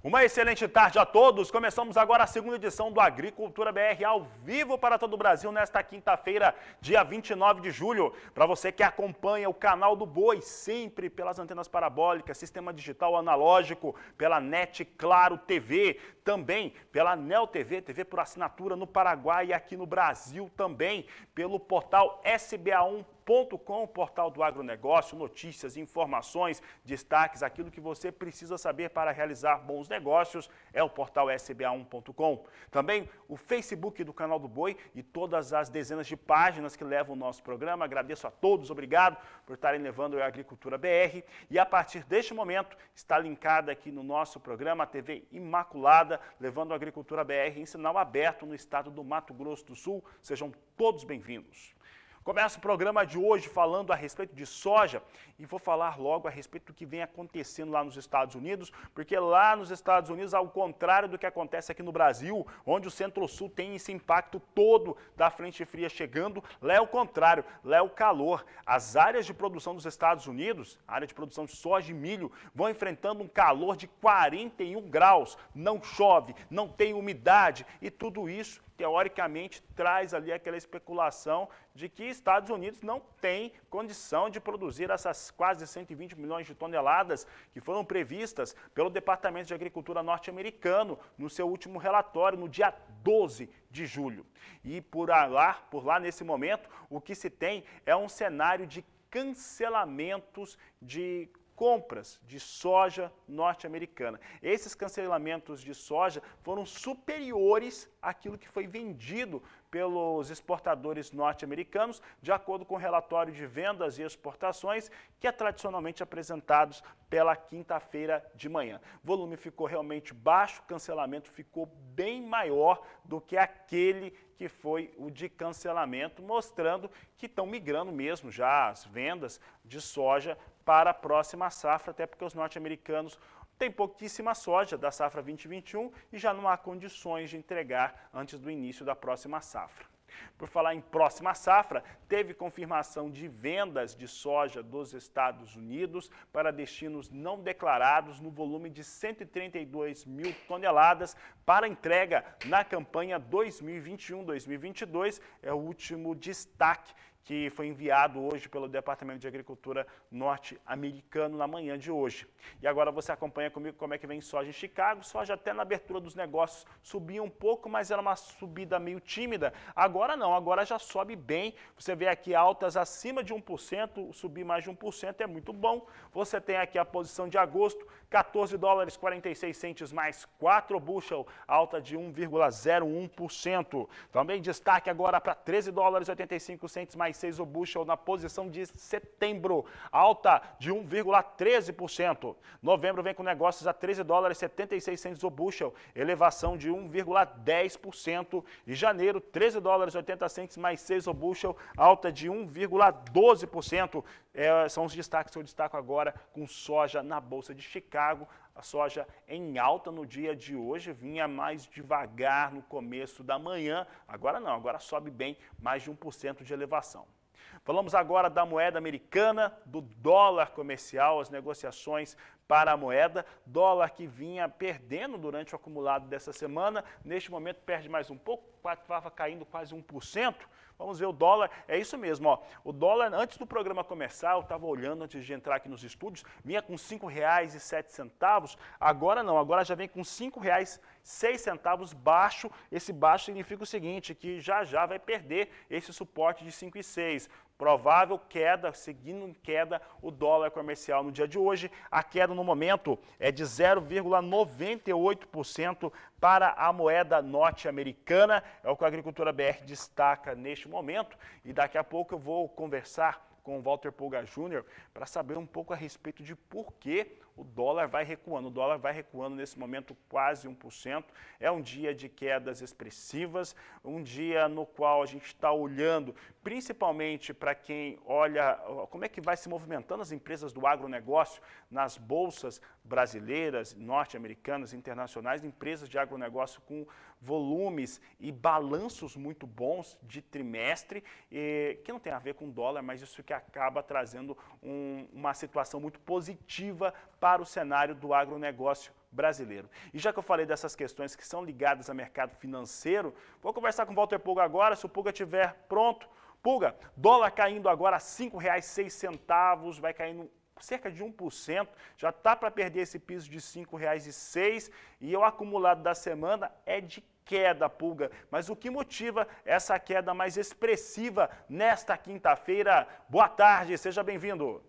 Uma excelente tarde a todos. Começamos agora a segunda edição do Agricultura BR ao vivo para todo o Brasil nesta quinta-feira, dia 29 de julho. Para você que acompanha o canal do Boi, sempre pelas antenas parabólicas, sistema digital analógico, pela NET Claro TV, também pela Neo TV, TV por assinatura no Paraguai e aqui no Brasil também, pelo portal SBA1.com, portal do agronegócio, notícias, informações, destaques, aquilo que você precisa saber para realizar bons negócios é o portal SBA1.com. Também o Facebook do canal do Boi e todas as dezenas de páginas que levam o nosso programa. Agradeço a todos, obrigado por estarem levando a Agricultura BR. E a partir deste momento está linkada aqui no nosso programa a TV Imaculada, levando a Agricultura BR em sinal aberto no estado do Mato Grosso do Sul. Sejam todos bem-vindos. Começa o programa de hoje falando a respeito de soja e vou falar logo a respeito do que vem acontecendo lá nos Estados Unidos, porque lá nos Estados Unidos, ao contrário do que acontece aqui no Brasil, onde o Centro-Sul tem esse impacto todo da frente fria chegando, lá é o contrário, lá é o calor. As áreas de produção dos Estados Unidos, a área de produção de soja e milho, vão enfrentando um calor de 41 graus, não chove, não tem umidade e tudo isso teoricamente, traz ali aquela especulação de que Estados Unidos não tem condição de produzir essas quase 120 milhões de toneladas que foram previstas pelo Departamento de Agricultura norte-americano no seu último relatório, no dia 12 de julho. E por lá, nesse momento, o que se tem é um cenário de cancelamentos de compras de soja norte-americana. Esses cancelamentos de soja foram superiores àquilo que foi vendido pelos exportadores norte-americanos, de acordo com o relatório de vendas e exportações, que é tradicionalmente apresentados pela quinta-feira de manhã. O volume ficou realmente baixo, o cancelamento ficou bem maior do que aquele que foi o de cancelamento, mostrando que estão migrando mesmo já as vendas de soja para a próxima safra, até porque os norte-americanos têm pouquíssima soja da safra 2021 e já não há condições de entregar antes do início da próxima safra. Por falar em próxima safra, teve confirmação de vendas de soja dos Estados Unidos para destinos não declarados no volume de 132 mil toneladas para entrega na campanha 2021-2022, é o último destaque que foi enviado hoje pelo Departamento de Agricultura norte-americano na manhã de hoje. E agora você acompanha comigo como é que vem soja em Chicago. Soja até na abertura dos negócios subia um pouco, mas era uma subida meio tímida. Agora não, agora já sobe bem. Você vê aqui altas acima de 1%, subir mais de 1% é muito bom. Você tem aqui a posição de agosto, 14 dólares 46 centes mais 4 bushel, alta de 1,01%. Também destaque agora para 13 dólares 85 centes mais 6 o bushel na posição de setembro, alta de 1,13%. Novembro vem com negócios a 13 dólares 76 centes o bushel, elevação de 1,10%. E janeiro, 13 dólares 80 centes mais 6 o bushel, alta de 1,12%. São os destaques que eu destaco agora com soja na Bolsa de Chicago. A soja em alta no dia de hoje, vinha mais devagar no começo da manhã, agora não, agora sobe bem, mais de 1% de elevação. Falamos agora da moeda americana, do dólar comercial, as negociações para a moeda, dólar que vinha perdendo durante o acumulado dessa semana, neste momento perde mais um pouco, estava caindo quase 1%. Vamos ver o dólar, é isso mesmo, ó. O dólar, antes do programa começar, eu estava olhando antes de entrar aqui nos estúdios, vinha com R$ 5,07, agora não, agora já vem com R$ 5,06 baixo. Esse baixo significa o seguinte, que já vai perder esse suporte de 5,06. Provável queda, seguindo em queda, o dólar comercial no dia de hoje. A queda no momento é de 0,98% para a moeda norte-americana. É o que a Agricultura BR destaca neste momento. E daqui a pouco eu vou conversar com o Walter Pulga Jr. para saber um pouco a respeito de por que o dólar vai recuando. O dólar vai recuando nesse momento quase 1%. É um dia de quedas expressivas, um dia no qual a gente está olhando, principalmente para quem olha como é que vai se movimentando as empresas do agronegócio nas bolsas brasileiras, norte-americanas, internacionais, empresas de agronegócio com volumes e balanços muito bons de trimestre, que não tem a ver com dólar, mas isso que acaba trazendo uma situação muito positiva para para o cenário do agronegócio brasileiro. E já que eu falei dessas questões que são ligadas ao mercado financeiro, vou conversar com o Walter Pulga agora, se o Pulga estiver pronto. Pulga, dólar caindo agora a R$ 5,06, vai caindo cerca de 1%, já está para perder esse piso de R$ 5,06 e o acumulado da semana é de queda, Pulga. Mas o que motiva essa queda mais expressiva nesta quinta-feira? Boa tarde, seja bem-vindo.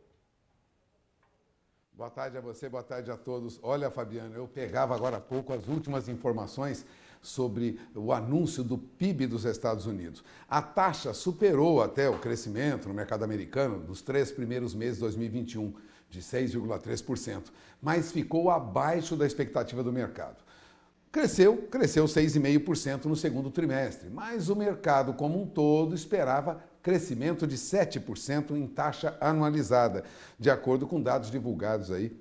Boa tarde a você, boa tarde a todos. Olha, Fabiano, eu pegava agora há pouco as últimas informações sobre o anúncio do PIB dos Estados Unidos. A taxa superou até o crescimento no mercado americano dos 3 primeiros meses de 2021, de 6,3%, mas ficou abaixo da expectativa do mercado. Cresceu 6,5% no segundo trimestre, mas o mercado como um todo esperava crescimento de 7% em taxa anualizada, de acordo com dados divulgados aí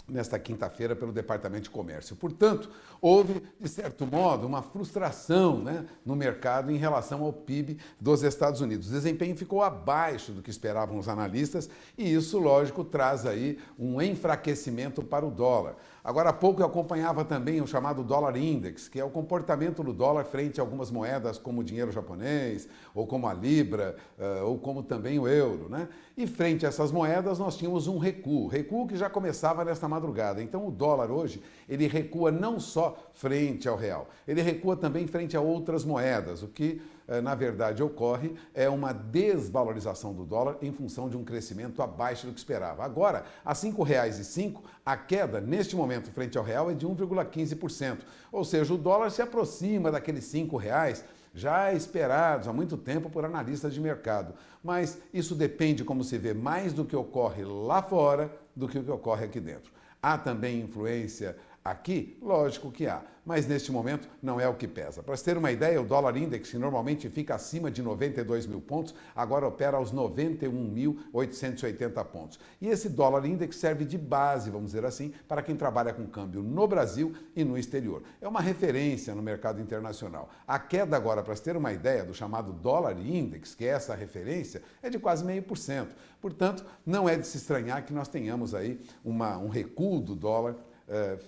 nesta quinta-feira pelo Departamento de Comércio. Portanto, houve, de certo modo, uma frustração, no mercado em relação ao PIB dos Estados Unidos. O desempenho ficou abaixo do que esperavam os analistas e isso, lógico, traz aí um enfraquecimento para o dólar. Agora há pouco eu acompanhava também o chamado dólar index, que é o comportamento do dólar frente a algumas moedas como o dinheiro japonês, ou como a libra, ou como também o euro, E frente a essas moedas nós tínhamos um recuo que já começava nesta madrugada. Então o dólar hoje, ele recua não só frente ao real, ele recua também frente a outras moedas, o que na verdade ocorre é uma desvalorização do dólar em função de um crescimento abaixo do que esperava. Agora, a R$ 5,05, a queda neste momento frente ao real é de 1,15%, ou seja, o dólar se aproxima daqueles R$ 5,00 já esperados há muito tempo por analistas de mercado. Mas isso depende, como se vê, mais do que ocorre lá fora do que o que ocorre aqui dentro. Há também influência aqui? Lógico que há, mas neste momento não é o que pesa. Para você ter uma ideia, o dólar index, que normalmente fica acima de 92 mil pontos, agora opera aos 91.880 pontos. E esse dólar index serve de base, vamos dizer assim, para quem trabalha com câmbio no Brasil e no exterior. É uma referência no mercado internacional. A queda agora, para você ter uma ideia, do chamado dólar index, que é essa referência, é de quase 0,5%. Portanto, não é de se estranhar que nós tenhamos aí um recuo do dólar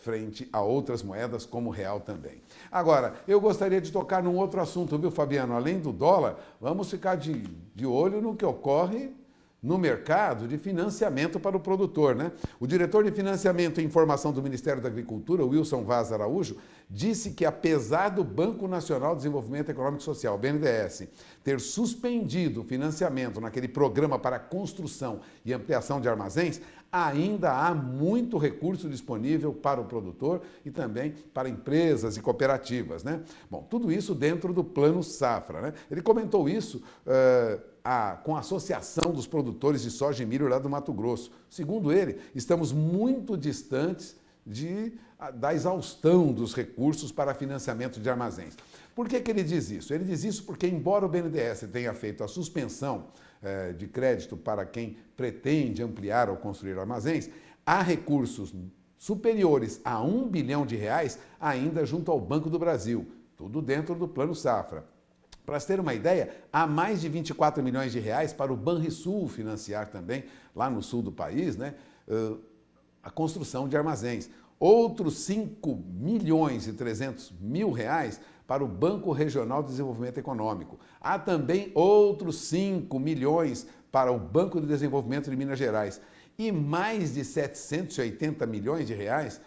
frente a outras moedas, como o real também. Agora, eu gostaria de tocar num outro assunto, viu, Fabiano? Além do dólar, vamos ficar de olho no que ocorre no mercado de financiamento para o produtor, O diretor de financiamento e informação do Ministério da Agricultura, Wilson Vaz Araújo, disse que apesar do Banco Nacional de Desenvolvimento Econômico e Social, BNDES, ter suspendido o financiamento naquele programa para construção e ampliação de armazéns, ainda há muito recurso disponível para o produtor e também para empresas e cooperativas, Bom, tudo isso dentro do Plano Safra, Ele comentou isso com a Associação dos Produtores de Soja e Milho lá do Mato Grosso. Segundo ele, estamos muito distantes da exaustão dos recursos para financiamento de armazéns. Por que ele diz isso? Ele diz isso porque, embora o BNDES tenha feito a suspensão de crédito para quem pretende ampliar ou construir armazéns, há recursos superiores a R$ 1 bilhão ainda junto ao Banco do Brasil, tudo dentro do Plano Safra. Para se ter uma ideia, há mais de 24 milhões de reais para o Banrisul financiar também, lá no sul do país, a construção de armazéns. Outros 5 milhões e 300 mil reais para o Banco Regional de Desenvolvimento Econômico. Há também outros 5 milhões para o Banco de Desenvolvimento de Minas Gerais. E mais de 780 milhões de reais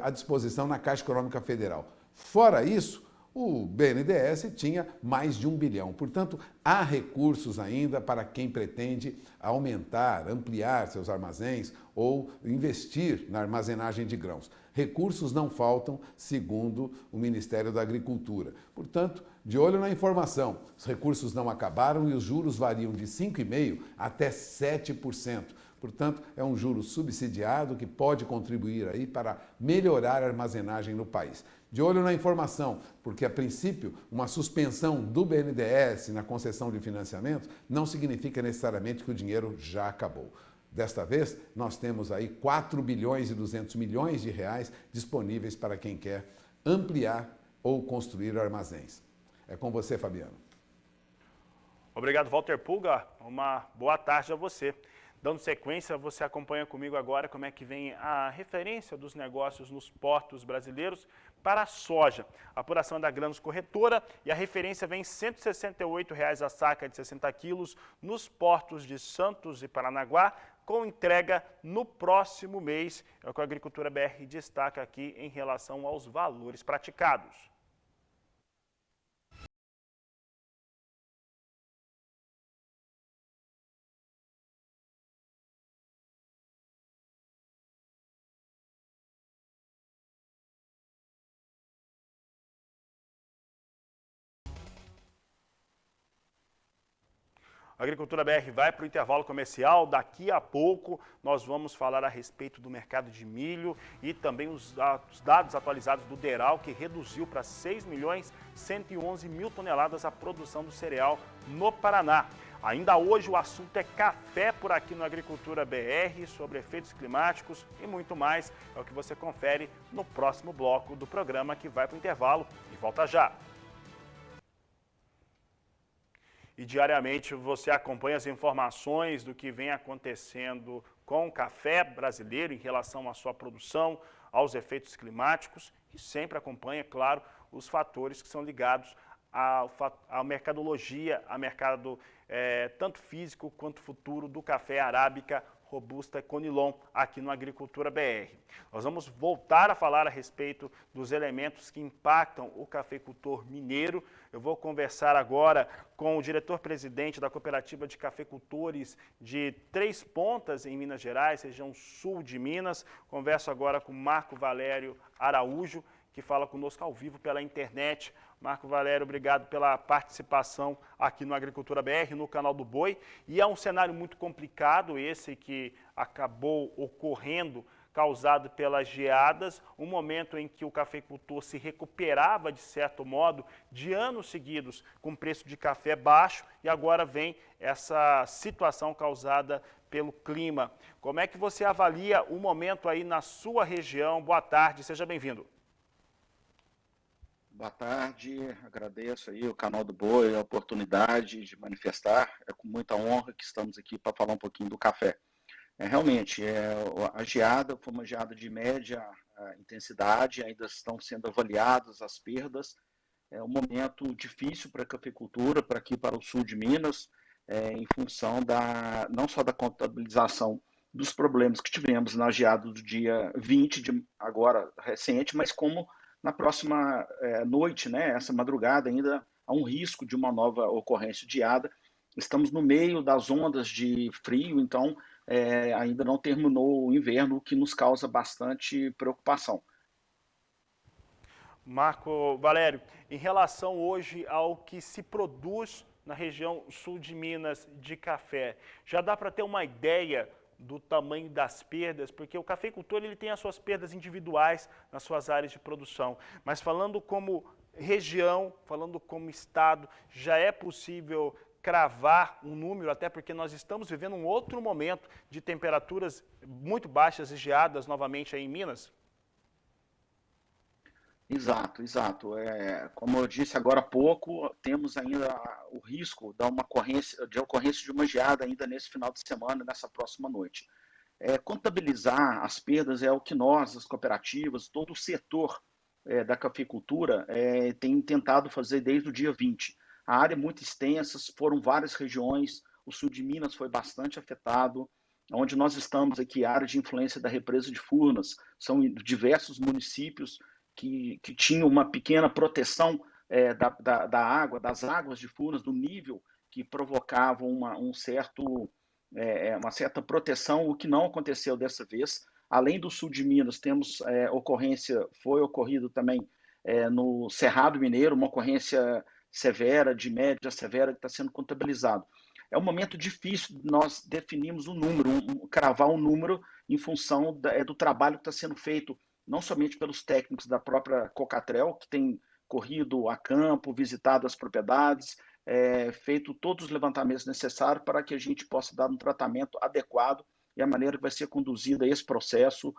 à disposição na Caixa Econômica Federal. Fora isso, o BNDES tinha mais de 1 bilhão. Portanto, há recursos ainda para quem pretende aumentar, ampliar seus armazéns ou investir na armazenagem de grãos. Recursos não faltam, segundo o Ministério da Agricultura. Portanto, de olho na informação, os recursos não acabaram e os juros variam de 5,5% até 7%. Portanto, é um juro subsidiado que pode contribuir aí para melhorar a armazenagem no país. De olho na informação, porque a princípio uma suspensão do BNDES na concessão de financiamento não significa necessariamente que o dinheiro já acabou. Desta vez, nós temos aí 4 bilhões e 200 milhões de reais disponíveis para quem quer ampliar ou construir armazéns. É com você, Fabiano. Obrigado, Walter Pulga. Uma boa tarde a você. Dando sequência, você acompanha comigo agora como é que vem a referência dos negócios nos portos brasileiros para a soja. A apuração da Grãos Corretora e a referência vem R$ 168,00 a saca de 60 quilos nos portos de Santos e Paranaguá, com entrega no próximo mês. É o que a Agricultura BR destaca aqui em relação aos valores praticados. A Agricultura BR vai para o intervalo comercial. Daqui a pouco nós vamos falar a respeito do mercado de milho e também os dados atualizados do DERAL, que reduziu para 6.111.000 toneladas a produção do cereal no Paraná. Ainda hoje o assunto é café por aqui no Agricultura BR, sobre efeitos climáticos e muito mais. É o que você confere no próximo bloco do programa, que vai para o intervalo e volta já. E diariamente você acompanha as informações do que vem acontecendo com o café brasileiro em relação à sua produção, aos efeitos climáticos e sempre acompanha, claro, os fatores que são ligados à mercadologia, a mercado tanto físico quanto futuro do café arábica, robusta e conilon aqui no Agricultura BR. Nós vamos voltar a falar a respeito dos elementos que impactam o cafeicultor mineiro. Eu vou conversar agora com o diretor-presidente da Cooperativa de Cafeicultores de Três Pontas, em Minas Gerais, região sul de Minas. Converso agora com Marco Valério Araújo, que fala conosco ao vivo pela internet. Marco Valério, obrigado pela participação aqui no Agricultura BR, no canal do Boi. E é um cenário muito complicado esse que acabou ocorrendo, causado pelas geadas, um momento em que o cafeicultor se recuperava, de certo modo, de anos seguidos com preço de café baixo, e agora vem essa situação causada pelo clima. Como é que você avalia o momento aí na sua região? Boa tarde, seja bem-vindo. Boa tarde, agradeço aí o canal do Boi, a oportunidade de manifestar. É com muita honra que estamos aqui para falar um pouquinho do café. Realmente, a geada foi uma geada de média intensidade, ainda estão sendo avaliadas as perdas. É um momento difícil para a cafeicultura, para aqui para o sul de Minas, em função não só da contabilização dos problemas que tivemos na geada do dia 20, agora recente, mas como na próxima noite, né, essa madrugada, ainda há um risco de uma nova ocorrência de geada. Estamos no meio das ondas de frio, então ainda não terminou o inverno, o que nos causa bastante preocupação. Marco Valério, em relação hoje ao que se produz na região sul de Minas de café, já dá para ter uma ideia do tamanho das perdas, porque o cafeicultor ele tem as suas perdas individuais nas suas áreas de produção, mas falando como região, falando como estado, já é possível cravar um número, até porque nós estamos vivendo um outro momento de temperaturas muito baixas e geadas novamente aí em Minas? Exato, exato. Como eu disse agora há pouco, temos ainda o risco de ocorrência de uma geada ainda nesse final de semana, nessa próxima noite. Contabilizar as perdas é o que nós, as cooperativas, todo o setor da cafeicultura tem tentado fazer desde o dia 20. A área é muito extensa, foram várias regiões, o sul de Minas foi bastante afetado, onde nós estamos aqui, a área de influência da represa de Furnas, são diversos municípios que tinham uma pequena proteção da água, das águas de Furnas, do nível que provocavam uma certa proteção, o que não aconteceu dessa vez. Além do sul de Minas, temos foi ocorrido também no Cerrado Mineiro, uma ocorrência severa, de média severa, que está sendo contabilizado. É um momento difícil de nós definirmos um número, cravar um número em função do trabalho que está sendo feito não somente pelos técnicos da própria Cocatrel, que tem corrido a campo, visitado as propriedades, feito todos os levantamentos necessários para que a gente possa dar um tratamento adequado e a maneira que vai ser conduzido esse processo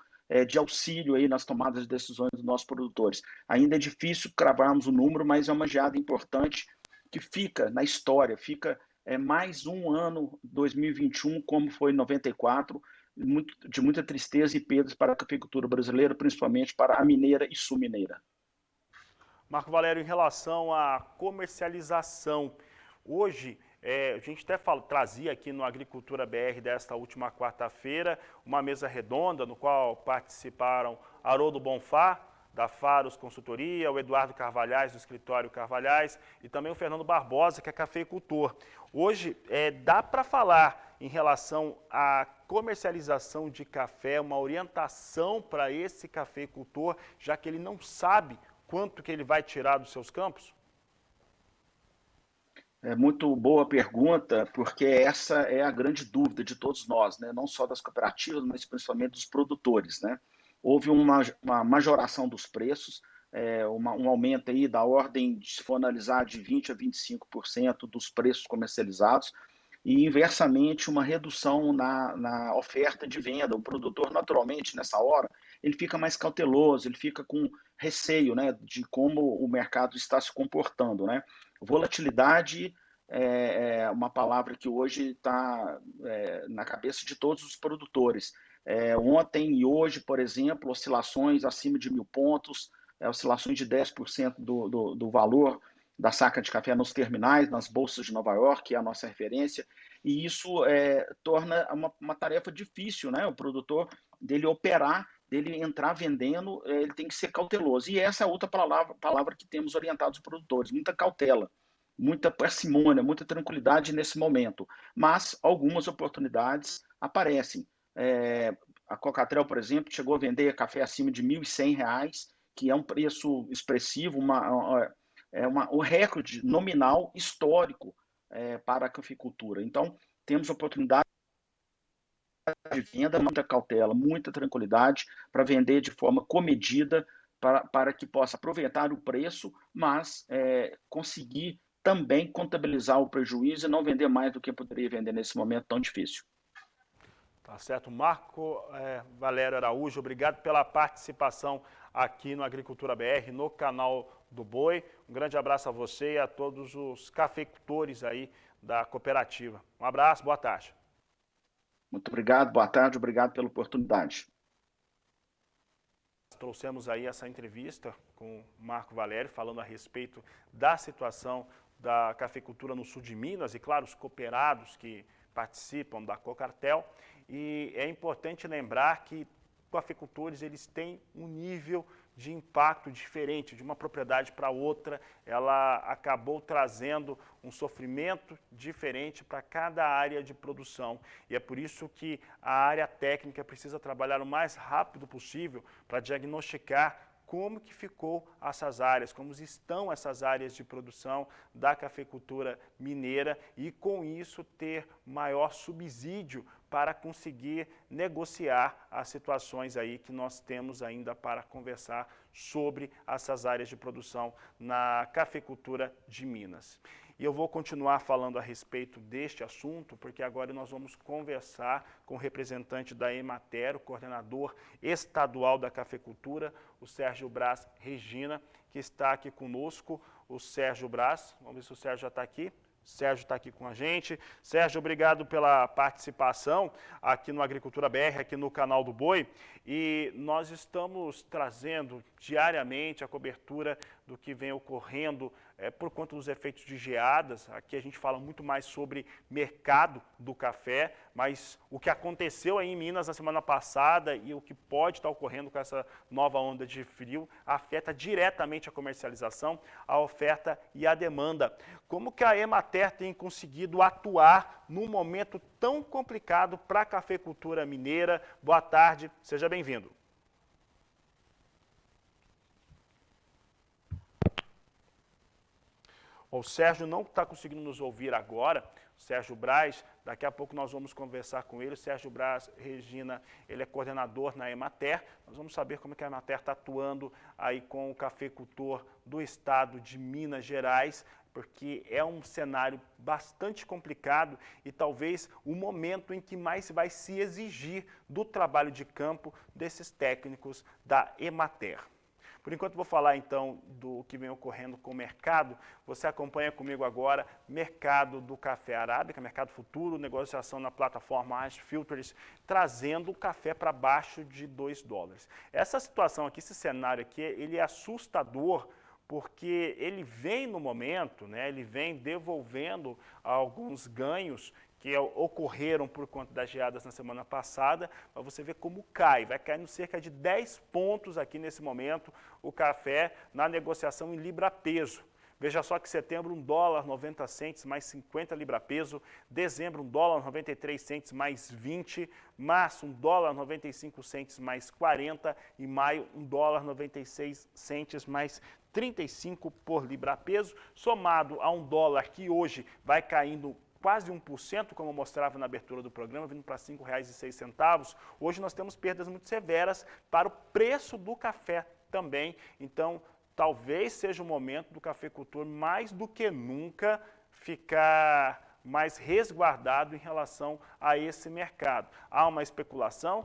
de auxílio aí nas tomadas de decisões dos nossos produtores. Ainda é difícil cravarmos o número, mas é uma geada importante que fica na história, fica mais um ano, 2021, como foi em 94, de muita tristeza e perdas para a cafeicultura brasileira, principalmente para a mineira e sul-mineira. Marco Valério, em relação à comercialização, hoje a gente até trazia aqui no Agricultura BR desta última quarta-feira uma mesa redonda no qual participaram Haroldo Bonfá, da Faros Consultoria, o Eduardo Carvalhais, do escritório Carvalhais, e também o Fernando Barbosa, que é cafeicultor. Hoje, dá para falar em relação à comercialização de café, uma orientação para esse cafeicultor, já que ele não sabe quanto que ele vai tirar dos seus campos? É muito boa pergunta, porque essa é a grande dúvida de todos nós, né? Não só das cooperativas, mas principalmente dos produtores, né? Houve uma majoração dos preços, um aumento aí da ordem, se for analisar, de 20% a 25% dos preços comercializados, e inversamente uma redução na oferta de venda. O produtor, naturalmente, nessa hora, ele fica mais cauteloso, ele fica com receio, né, de como o mercado está se comportando, né? Volatilidade é uma palavra que hoje está na cabeça de todos os produtores. Ontem e hoje, por exemplo, oscilações acima de 1.000 pontos, oscilações de 10% do valor da saca de café nos terminais, nas bolsas de Nova York, que é a nossa referência, e isso torna uma tarefa difícil, né? O produtor dele operar, dele entrar vendendo, ele tem que ser cauteloso. E essa é outra palavra que temos orientado os produtores, muita cautela, muita parcimônia, muita tranquilidade nesse momento. Mas algumas oportunidades aparecem. A Cocatrel, por exemplo, chegou a vender café acima de R$ 1.100, que é um preço expressivo, um recorde nominal histórico para a cafeicultura. Então, temos oportunidade de venda, muita cautela, muita tranquilidade para vender de forma comedida, para que possa aproveitar o preço, mas conseguir também contabilizar o prejuízo e não vender mais do que poderia vender nesse momento tão difícil. Tá certo. Marco Valério Araújo, obrigado pela participação aqui no Agricultura BR, no canal do Boi. Um grande abraço a você e a todos os cafeicultores aí da cooperativa. Um abraço, boa tarde. Muito obrigado, boa tarde, obrigado pela oportunidade. Trouxemos aí essa entrevista com o Marco Valério, falando a respeito da situação da cafeicultura no sul de Minas e, claro, os cooperados que participam da Cocartel. E é importante lembrar que cafeicultores eles têm um nível de impacto diferente, de uma propriedade para outra, ela acabou trazendo um sofrimento diferente para cada área de produção. E é por isso que a área técnica precisa trabalhar o mais rápido possível para diagnosticar como que ficou essas áreas, como estão essas áreas de produção da cafeicultura mineira e com isso ter maior subsídio para conseguir negociar as situações aí que nós temos ainda para conversar sobre essas áreas de produção na cafeicultura de Minas. E eu vou continuar falando a respeito deste assunto, porque agora nós vamos conversar com o representante da Emater, o coordenador estadual da cafeicultura, o Sérgio Braz Regina, que está aqui conosco. O Sérgio Braz, vamos ver se o Sérgio já está aqui. Sérgio está aqui com a gente. Sérgio, obrigado pela participação aqui no Agricultura BR, aqui no canal do Boi. E nós estamos trazendo diariamente a cobertura do que vem ocorrendo por conta dos efeitos de geadas. Aqui a gente fala muito mais sobre mercado do café, mas o que aconteceu aí em Minas na semana passada e o que pode estar ocorrendo com essa nova onda de frio afeta diretamente a comercialização, a oferta e a demanda. Como que a Emater tem conseguido atuar num momento tão complicado para a cafeicultura mineira? Boa tarde, seja bem-vindo. O Sérgio não está conseguindo nos ouvir agora, o Sérgio Braz, daqui a pouco nós vamos conversar com ele. O Sérgio Braz Regina, ele é coordenador na Emater. Nós vamos saber como que a Emater está atuando aí com o cafeicultor do estado de Minas Gerais, porque é um cenário bastante complicado e talvez o momento em que mais vai se exigir do trabalho de campo desses técnicos da Emater. Por enquanto vou falar então do que vem ocorrendo com o mercado. Você acompanha comigo agora mercado do café arábica, mercado futuro, negociação na plataforma Ash Futures, trazendo o café para baixo de $2. Essa situação aqui, esse cenário aqui, ele é assustador, porque ele vem no momento, né, ele vem devolvendo alguns ganhos que ocorreram por conta das geadas na semana passada, para você ver como cai. Vai caindo cerca de 10 pontos aqui nesse momento o café na negociação em libra-peso. Veja só que setembro, $1,90 mais 50 libra-peso, dezembro, $1,93 mais 20, março, $1,95 mais 40 e maio, $1,96 mais 35 por libra-peso, somado a $1 que hoje vai caindo quase 1%, como eu mostrava na abertura do programa, vindo para R$ 5,06. Hoje nós temos perdas muito severas para o preço do café também. Então, talvez seja o momento do cafeicultor, mais do que nunca, ficar mais resguardado em relação a esse mercado. Há uma especulação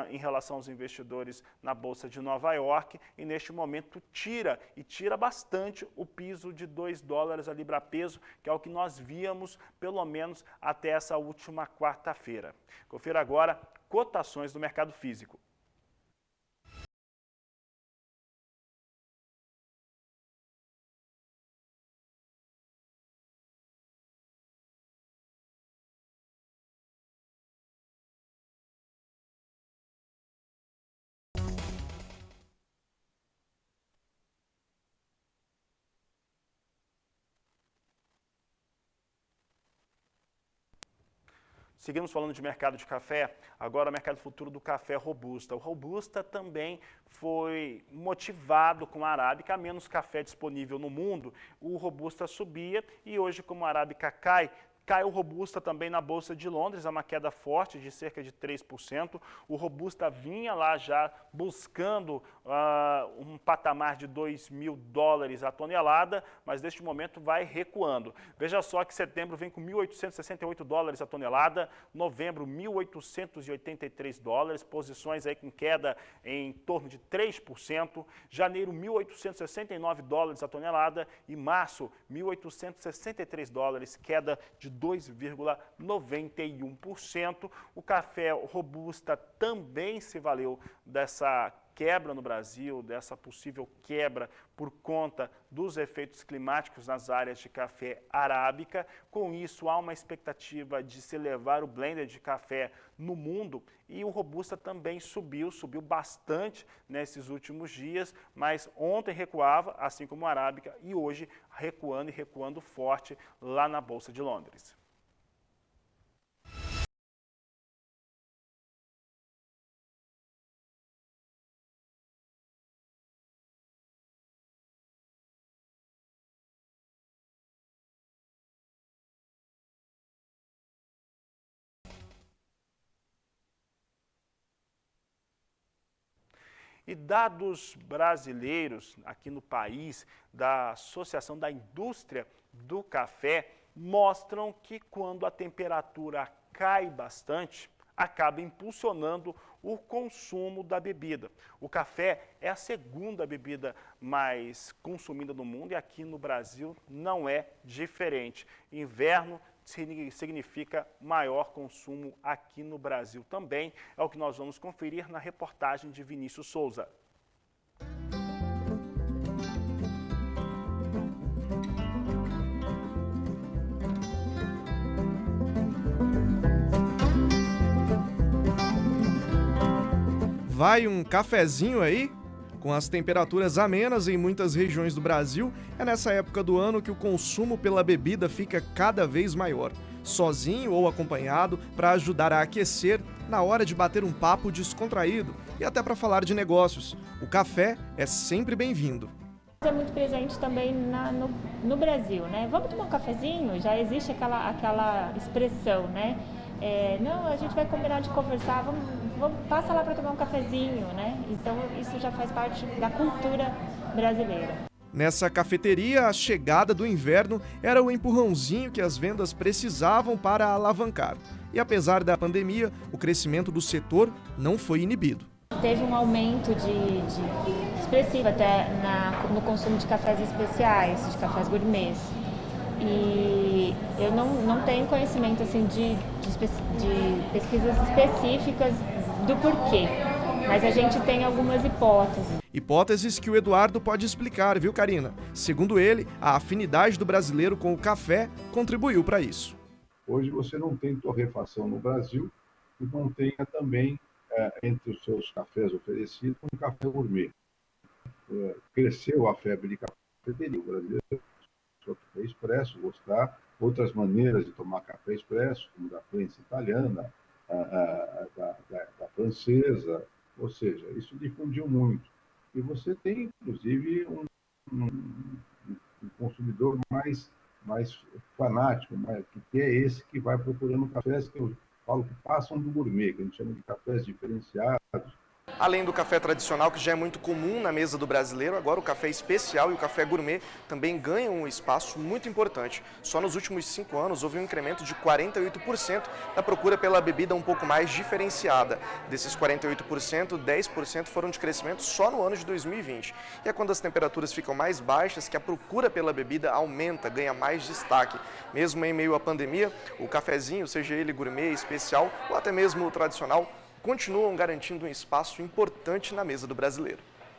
em relação aos investidores na Bolsa de Nova York e neste momento tira bastante o piso de $2 a libra-peso, que é o que nós víamos pelo menos até essa última quarta-feira. Confira agora cotações do mercado físico. Seguimos falando de mercado de café, agora o mercado futuro do café robusta. O robusta também foi motivado com a arábica, há menos café disponível no mundo, o robusta subia e hoje, como a arábica cai o robusta também na Bolsa de Londres, é uma queda forte de cerca de 3%. O robusta vinha lá já buscando um patamar de $2.000 a tonelada, mas neste momento vai recuando. Veja só que setembro vem com $1.868 a tonelada, novembro $1.883, posições aí com queda em torno de 3%, janeiro $1.869 a tonelada e março $1.863, queda de 2,91%. O café robusta também se valeu dessa quebra no Brasil, dessa possível quebra por conta dos efeitos climáticos nas áreas de café arábica. Com isso, há uma expectativa de se elevar o blender de café no mundo e o robusta também subiu bastante nesses últimos dias, mas ontem recuava, assim como a arábica, e hoje recuando forte lá na Bolsa de Londres. E dados brasileiros aqui no país, da Associação da Indústria do Café, mostram que quando a temperatura cai bastante, acaba impulsionando o consumo da bebida. O café é a segunda bebida mais consumida no mundo e aqui no Brasil não é diferente. Inverno significa maior consumo aqui no Brasil também. É o que nós vamos conferir na reportagem de Vinícius Souza. Vai um cafezinho aí? Com as temperaturas amenas em muitas regiões do Brasil, é nessa época do ano que o consumo pela bebida fica cada vez maior, sozinho ou acompanhado, para ajudar a aquecer na hora de bater um papo descontraído e até para falar de negócios. O café é sempre bem-vindo. É muito presente também no Brasil, né? Vamos tomar um cafezinho? Já existe aquela expressão, né? Não, a gente vai combinar de conversar, passa lá para tomar um cafezinho, né? Então isso já faz parte da cultura brasileira. Nessa cafeteria, a chegada do inverno era o empurrãozinho que as vendas precisavam para alavancar. E apesar da pandemia, o crescimento do setor não foi inibido. Teve um aumento expressivo até no consumo de cafés especiais, de cafés gourmets. E eu não tenho conhecimento assim, de pesquisas específicas do porquê, mas a gente tem algumas hipóteses. Hipóteses que o Eduardo pode explicar, viu, Karina? Segundo ele, a afinidade do brasileiro com o café contribuiu para isso. Hoje você não tem torrefação no Brasil e não tenha também, entre os seus cafés oferecidos, um café gourmet. Cresceu a febre de cafeteria. O brasileiro café expresso, gostar, outras maneiras de tomar café expresso, como da prensa italiana, da francesa, ou seja, isso difundiu muito. E você tem, inclusive, um consumidor mais fanático, que é esse que vai procurando cafés que eu falo que passam do gourmet, que a gente chama de cafés diferenciados. Além do café tradicional, que já é muito comum na mesa do brasileiro, agora o café especial e o café gourmet também ganham um espaço muito importante. Só nos últimos 5 anos houve um incremento de 48% da procura pela bebida um pouco mais diferenciada. Desses 48%, 10% foram de crescimento só no ano de 2020. E é quando as temperaturas ficam mais baixas que a procura pela bebida aumenta, ganha mais destaque. Mesmo em meio à pandemia, o cafezinho, seja ele gourmet, especial ou até mesmo o tradicional, continuam garantindo um espaço importante na mesa do brasileiro.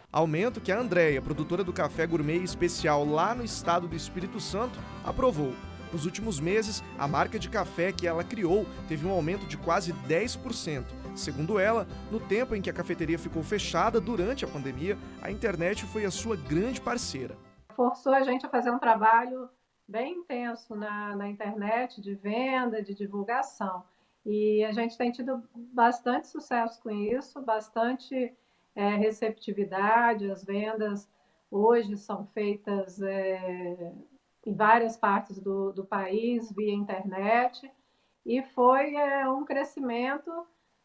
Aumento que a Andréia, produtora do café gourmet especial lá no estado do Espírito Santo, aprovou. Nos últimos meses, a marca de café que ela criou teve um aumento de quase 10%. Segundo ela, no tempo em que a cafeteria ficou fechada durante a pandemia, a internet foi a sua grande parceira. Forçou a gente a fazer um trabalho bem intenso na internet, de venda, de divulgação. E a gente tem tido bastante sucesso com isso, bastante receptividade. As vendas hoje são feitas em várias partes do país, via internet. E foi um crescimento,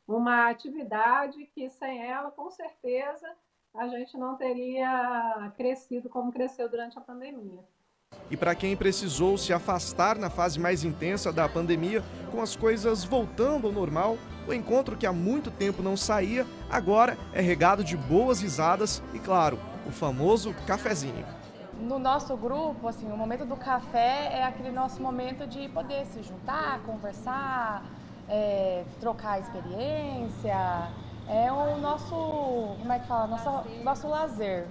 uma atividade que sem ela, com certeza, a gente não teria crescido como cresceu durante a pandemia. E para quem precisou se afastar na fase mais intensa da pandemia, com as coisas voltando ao normal, o encontro que há muito tempo não saía, agora é regado de boas risadas e, claro, o famoso cafezinho. No nosso grupo, assim, o momento do café é aquele nosso momento de poder se juntar, conversar, trocar experiência. É o nosso, como é que fala, nosso lazer.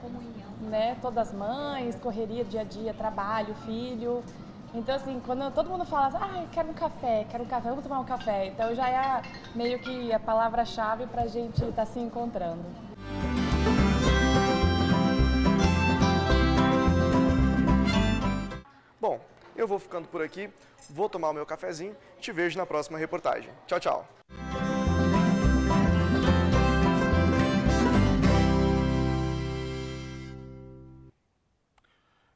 Né? Todas as mães, correria dia a dia, trabalho, filho. Então, assim, quando todo mundo fala assim, quero um café, vamos tomar um café. Então, já é meio que a palavra-chave para a gente estar se encontrando. Bom, eu vou ficando por aqui, vou tomar o meu cafezinho e te vejo na próxima reportagem. Tchau, tchau.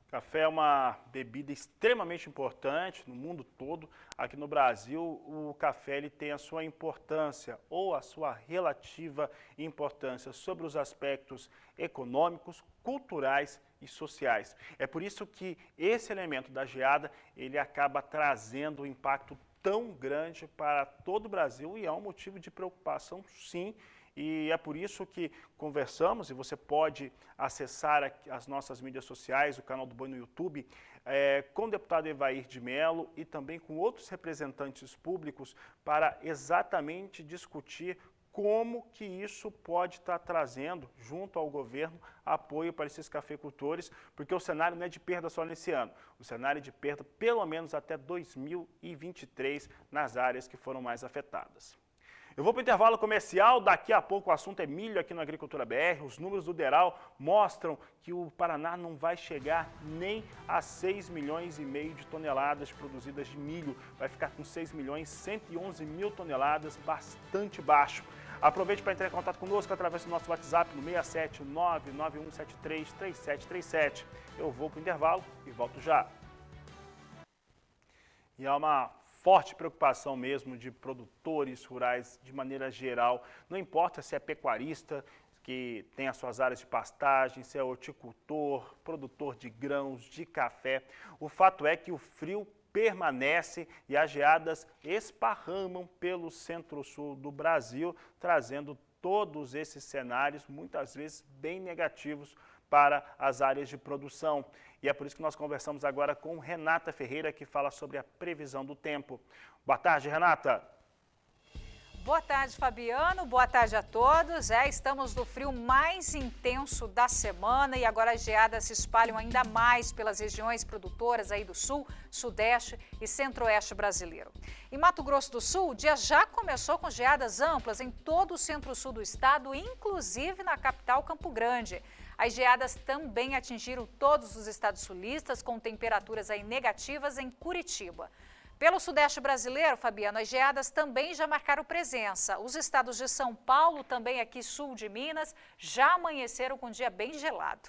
Café é uma bebida extremamente importante no mundo todo. Aqui no Brasil, o café ele tem a sua importância ou a sua relativa importância sobre os aspectos econômicos, culturais e sociais. É por isso que esse elemento da geada ele acaba trazendo um impacto tão grande para todo o Brasil e é um motivo de preocupação, sim. E é por isso que conversamos, e você pode acessar as nossas mídias sociais, o canal do Boi no YouTube, com o deputado Evair de Mello e também com outros representantes públicos para exatamente discutir como que isso pode estar trazendo, junto ao governo, apoio para esses cafeicultores, porque o cenário não é de perda só nesse ano, o cenário é de perda pelo menos até 2023 nas áreas que foram mais afetadas. Eu vou para o intervalo comercial, daqui a pouco o assunto é milho aqui no Agricultura BR. Os números do DERAL mostram que o Paraná não vai chegar nem a 6,5 milhões de toneladas produzidas de milho. Vai ficar com 6.111.000 toneladas, bastante baixo. Aproveite para entrar em contato conosco através do nosso WhatsApp no 67991733737. Eu vou para o intervalo e volto já. E há uma forte preocupação mesmo de produtores rurais de maneira geral. Não importa se é pecuarista, que tem as suas áreas de pastagem, se é horticultor, produtor de grãos, de café. O fato é que o frio permanece e as geadas esparramam pelo centro-sul do Brasil, trazendo todos esses cenários, muitas vezes bem negativos para as áreas de produção. E é por isso que nós conversamos agora com Renata Ferreira, que fala sobre a previsão do tempo. Boa tarde, Renata. Boa tarde, Fabiano. Boa tarde a todos. Estamos no frio mais intenso da semana e agora as geadas se espalham ainda mais pelas regiões produtoras aí do sul, sudeste e centro-oeste brasileiro. Em Mato Grosso do Sul, o dia já começou com geadas amplas em todo o centro-sul do estado, inclusive na capital Campo Grande. As geadas também atingiram todos os estados sulistas, com temperaturas aí negativas em Curitiba. Pelo sudeste brasileiro, Fabiano, as geadas também já marcaram presença. Os estados de São Paulo, também aqui sul de Minas, já amanheceram com um dia bem gelado.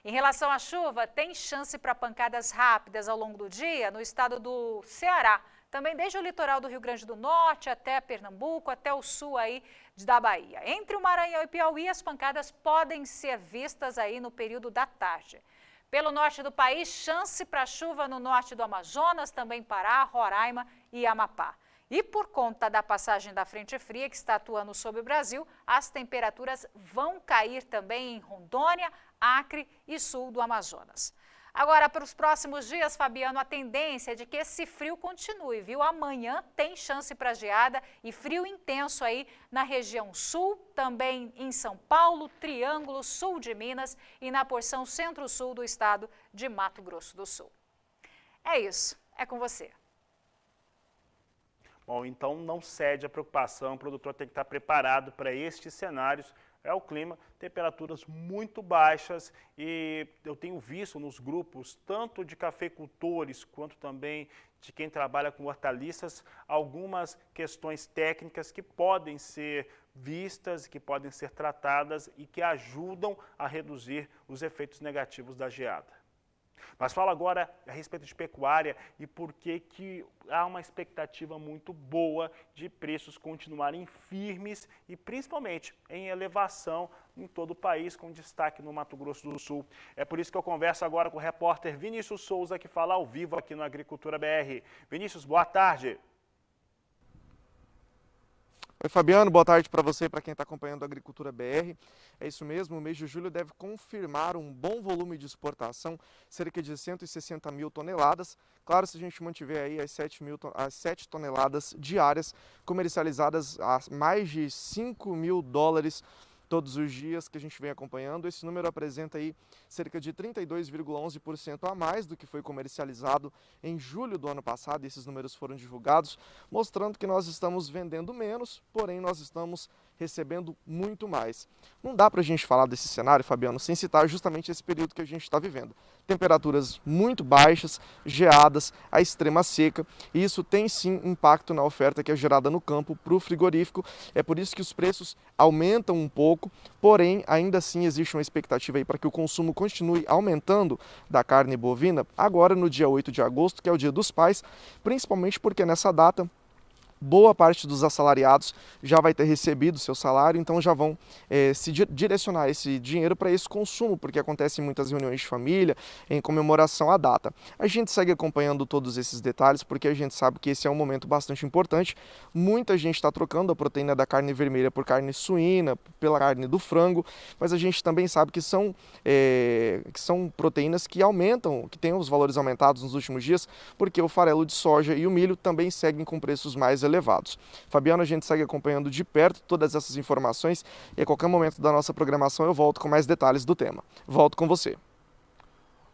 Em relação à chuva, tem chance para pancadas rápidas ao longo do dia no estado do Ceará. Também desde o litoral do Rio Grande do Norte até Pernambuco, até o sul aí da Bahia. Entre o Maranhão e Piauí, as pancadas podem ser vistas aí no período da tarde. Pelo norte do país, chance para chuva no norte do Amazonas, também Pará, Roraima e Amapá. E por conta da passagem da frente fria que está atuando sobre o Brasil, as temperaturas vão cair também em Rondônia, Acre e sul do Amazonas. Agora, para os próximos dias, Fabiano, a tendência é de que esse frio continue, viu? Amanhã tem chance para geada e frio intenso aí na região sul, também em São Paulo, Triângulo, sul de Minas e na porção centro-sul do estado de Mato Grosso do Sul. É isso, é com você. Bom, então não cede a preocupação, o produtor tem que estar preparado para estes cenários. É o clima, temperaturas muito baixas e eu tenho visto nos grupos, tanto de cafeicultores quanto também de quem trabalha com hortaliças, algumas questões técnicas que podem ser vistas, que podem ser tratadas e que ajudam a reduzir os efeitos negativos da geada. Mas fala agora a respeito de pecuária e por que há uma expectativa muito boa de preços continuarem firmes e principalmente em elevação em todo o país, com destaque no Mato Grosso do Sul. É por isso que eu converso agora com o repórter Vinícius Souza, que fala ao vivo aqui no Agricultura BR. Vinícius, boa tarde. Oi, Fabiano, boa tarde para você e para quem está acompanhando a Agricultura BR. É isso mesmo, o mês de julho deve confirmar um bom volume de exportação, cerca de 160 mil toneladas. Claro, se a gente mantiver aí as 7 toneladas diárias, comercializadas a mais de 5 mil dólares todos os dias que a gente vem acompanhando. Esse número apresenta aí cerca de 32,11% a mais do que foi comercializado em julho do ano passado. Esses números foram divulgados, mostrando que nós estamos vendendo menos, porém nós estamos recebendo muito mais. Não dá para a gente falar desse cenário, Fabiano, sem citar justamente esse período que a gente está vivendo. Temperaturas muito baixas, geadas, a extrema seca, e isso tem sim impacto na oferta que é gerada no campo para o frigorífico. É por isso que os preços aumentam um pouco, porém ainda assim existe uma expectativa aí para que o consumo continue aumentando da carne bovina agora no dia 8 de agosto, que é o Dia dos Pais, principalmente porque nessa data boa parte dos assalariados já vai ter recebido seu salário, então já vão direcionar esse dinheiro para esse consumo, porque acontecem muitas reuniões de família em comemoração à data. A gente segue acompanhando todos esses detalhes, porque a gente sabe que esse é um momento bastante importante. Muita gente está trocando a proteína da carne vermelha por carne suína, pela carne do frango, mas a gente também sabe que são proteínas que aumentam, que têm os valores aumentados nos últimos dias, porque o farelo de soja e o milho também seguem com preços mais elevados. Fabiano, a gente segue acompanhando de perto todas essas informações e a qualquer momento da nossa programação eu volto com mais detalhes do tema. Volto com você.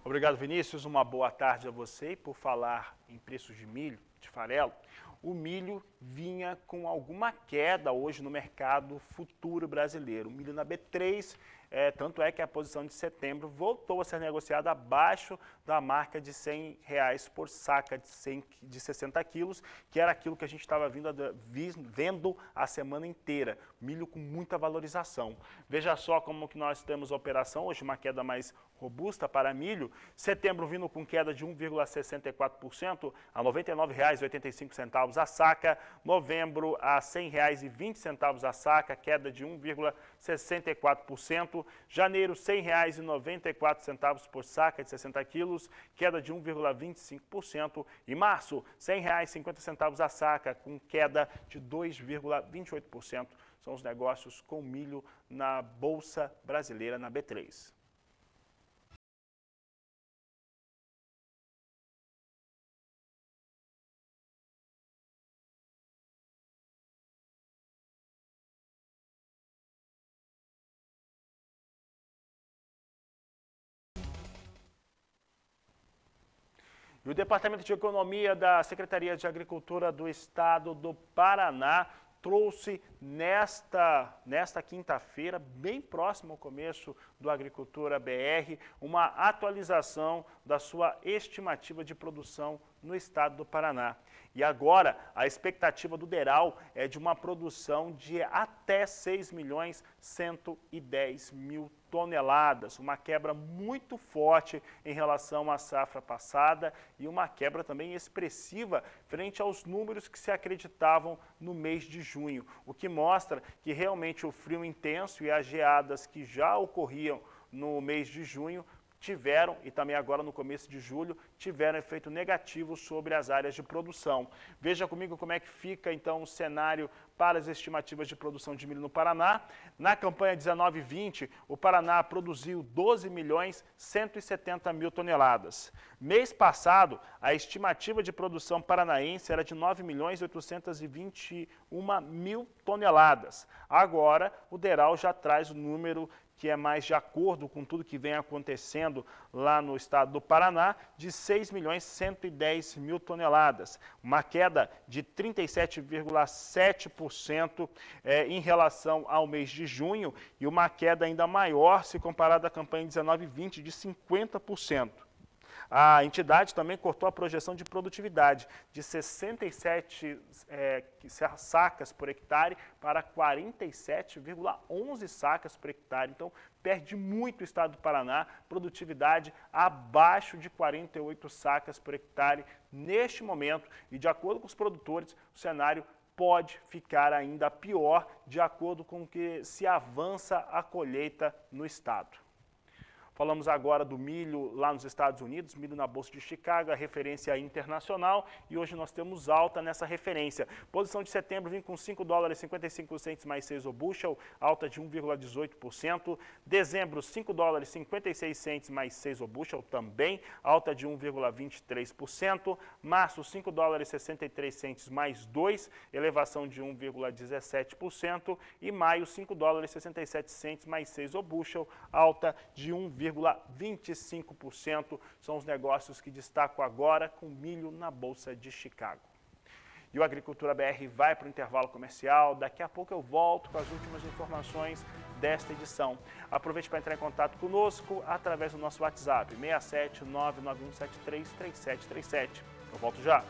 Obrigado, Vinícius. Uma boa tarde a você. E por falar em preços de milho, de farelo, o milho vinha com alguma queda hoje no mercado futuro brasileiro. O milho na B3, tanto é que a posição de setembro voltou a ser negociada abaixo da marca de R$ 100 por saca de 60 quilos, que era aquilo que a gente estava vendo a semana inteira. Milho com muita valorização. Veja só como que nós temos a operação, hoje uma queda mais robusta para milho. Setembro vindo com queda de 1,64% a R$ 99,85 a saca. Novembro a R$ 100,20 a saca, queda de 1,64%. Janeiro, R$ 100,94 por saca de 60 quilos, queda de 1,25%. E março, R$ 100,50 a saca, com queda de 2,28%. São os negócios com milho na Bolsa Brasileira, na B3. E o Departamento de Economia da Secretaria de Agricultura do Estado do Paraná trouxe nesta quinta-feira, bem próximo ao começo do Agricultura BR, uma atualização da sua estimativa de produção no estado do Paraná. E agora, a expectativa do DERAL é de uma produção de até 6.110.000 toneladas, uma quebra muito forte em relação à safra passada e uma quebra também expressiva frente aos números que se acreditavam no mês de junho, o que mostra que realmente o frio intenso e as geadas que já ocorriam no mês de junho tiveram, e também agora no começo de julho, tiveram efeito negativo sobre as áreas de produção. Veja comigo como é que fica então o cenário para as estimativas de produção de milho no Paraná. Na campanha 19-20, o Paraná produziu 12.170.000 toneladas. Mês passado, a estimativa de produção paranaense era de 9.821.000 toneladas. Agora, o DERAL já traz o número que é mais de acordo com tudo que vem acontecendo lá no estado do Paraná, de 6.110.000 toneladas, uma queda de 37,7% em relação ao mês de junho e uma queda ainda maior se comparada à campanha 19-20, de 50%. A entidade também cortou a projeção de produtividade de 67 sacas por hectare para 47,11 sacas por hectare. Então, perde muito o estado do Paraná, produtividade abaixo de 48 sacas por hectare neste momento. E, de acordo com os produtores, o cenário pode ficar ainda pior de acordo com o que se avança a colheita no estado. Falamos agora do milho lá nos Estados Unidos, milho na Bolsa de Chicago, a referência internacional, e hoje nós temos alta nessa referência. Posição de setembro vem com $5,55 mais 6 o bushel, alta de 1,18%. Dezembro, $5,56 mais 6 o bushel, também alta de 1,23%. Março, $5,63 mais 2, elevação de 1,17%. E maio, $5,67 mais 6 o bushel, alta de 1,25%. São os negócios que destaco agora com milho na Bolsa de Chicago. E o Agricultura BR vai para o intervalo comercial. Daqui a pouco eu volto com as últimas informações desta edição. Aproveite para entrar em contato conosco através do nosso WhatsApp, 67991733737. Eu volto já.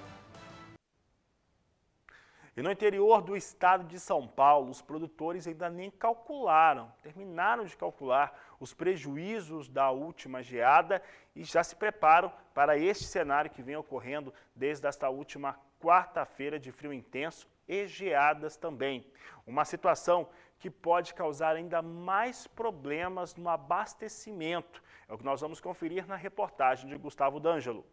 E no interior do estado de São Paulo, os produtores ainda nem terminaram de calcular os prejuízos da última geada e já se preparam para este cenário que vem ocorrendo desde esta última quarta-feira de frio intenso e geadas também. Uma situação que pode causar ainda mais problemas no abastecimento. É o que nós vamos conferir na reportagem de Gustavo D'Angelo.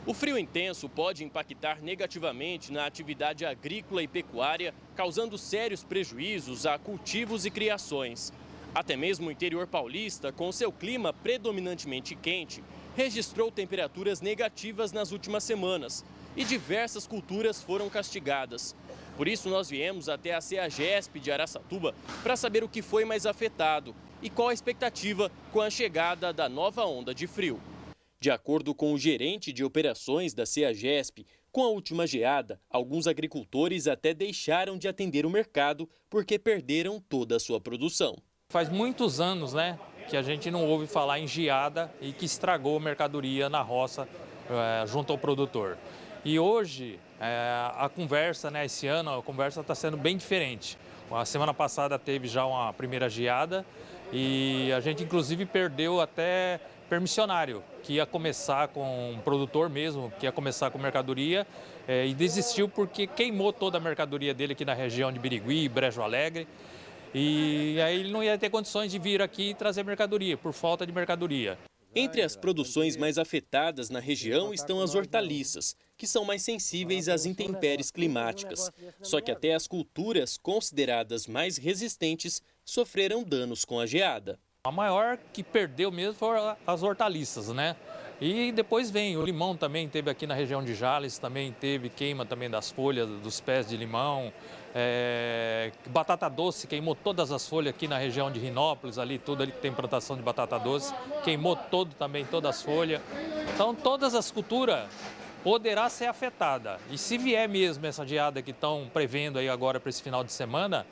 O frio intenso pode impactar negativamente na atividade agrícola e pecuária, causando sérios prejuízos a cultivos e criações. Até mesmo o interior paulista, com seu clima predominantemente quente, registrou temperaturas negativas nas últimas semanas e diversas culturas foram castigadas. Por isso, nós viemos até a CEAGESP de Araçatuba para saber o que foi mais afetado e qual a expectativa com a chegada da nova onda de frio. De acordo com o gerente de operações da CEAGESP, com a última geada, alguns agricultores até deixaram de atender o mercado porque perderam toda a sua produção. Faz muitos anos, que a gente não ouve falar em geada e que estragou a mercadoria na roça junto ao produtor. E hoje, a conversa, esse ano, a conversa está sendo bem diferente. A semana passada teve já uma primeira geada e a gente, inclusive, perdeu até permissionário, que ia começar com um produtor mesmo, que ia começar com mercadoria, e desistiu porque queimou toda a mercadoria dele aqui na região de Birigui, Brejo Alegre, e aí ele não ia ter condições de vir aqui e trazer mercadoria, por falta de mercadoria. Entre as produções mais afetadas na região estão as hortaliças, que são mais sensíveis às intempéries climáticas. Só que até as culturas consideradas mais resistentes sofreram danos com a geada. A maior que perdeu mesmo foram as hortaliças, né? E depois vem o limão também, teve aqui na região de Jales, também teve queima também das folhas, dos pés de limão. Batata doce, queimou todas as folhas aqui na região de Rinópolis, ali tudo ali que tem plantação de batata doce, queimou também todas as folhas. Então todas as culturas poderá ser afetada. E se vier mesmo essa geada que estão prevendo aí agora para esse final de semana,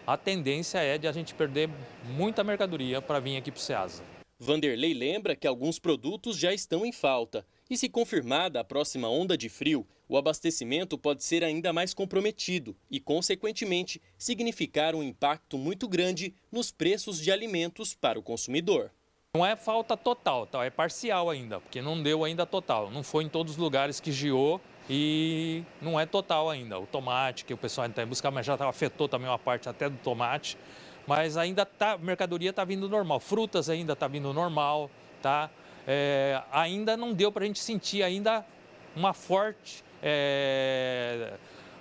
a tendência é de a gente perder muita mercadoria para vir aqui para o Ceasa. Vanderlei lembra que alguns produtos já estão em falta. E se confirmada a próxima onda de frio, o abastecimento pode ser ainda mais comprometido e, consequentemente, significar um impacto muito grande nos preços de alimentos para o consumidor. Não é falta total, tá? É parcial ainda, porque não deu ainda total. Não foi em todos os lugares que geou e não é total ainda. O tomate, que o pessoal ainda está buscando, mas já afetou também uma parte até do tomate. Mas ainda a mercadoria está vindo normal. Frutas ainda está vindo normal, tá? Ainda não deu para a gente sentir ainda uma forte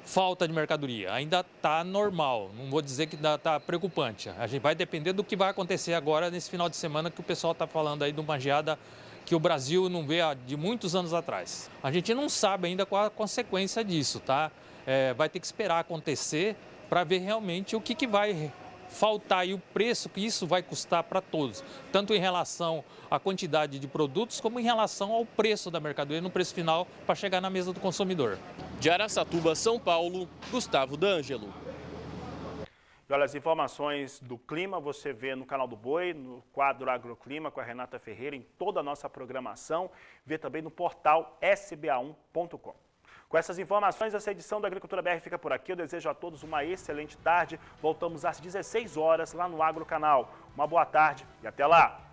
falta de mercadoria. Ainda está normal, não vou dizer que está preocupante. A gente vai depender do que vai acontecer agora nesse final de semana que o pessoal está falando aí de uma geada que o Brasil não vê de muitos anos atrás. A gente não sabe ainda qual a consequência disso, tá? Vai ter que esperar acontecer para ver realmente o que vai faltar e o preço que isso vai custar para todos, tanto em relação à quantidade de produtos, como em relação ao preço da mercadoria, no preço final, para chegar na mesa do consumidor. De Araçatuba, São Paulo, Gustavo D'Angelo. E olha, as informações do clima você vê no canal do Boi, no quadro Agroclima com a Renata Ferreira, em toda a nossa programação, vê também no portal sba1.com. Com essas informações, essa edição da Agricultura BR fica por aqui. Eu desejo a todos uma excelente tarde. Voltamos às 16 horas lá no Agrocanal. Uma boa tarde e até lá!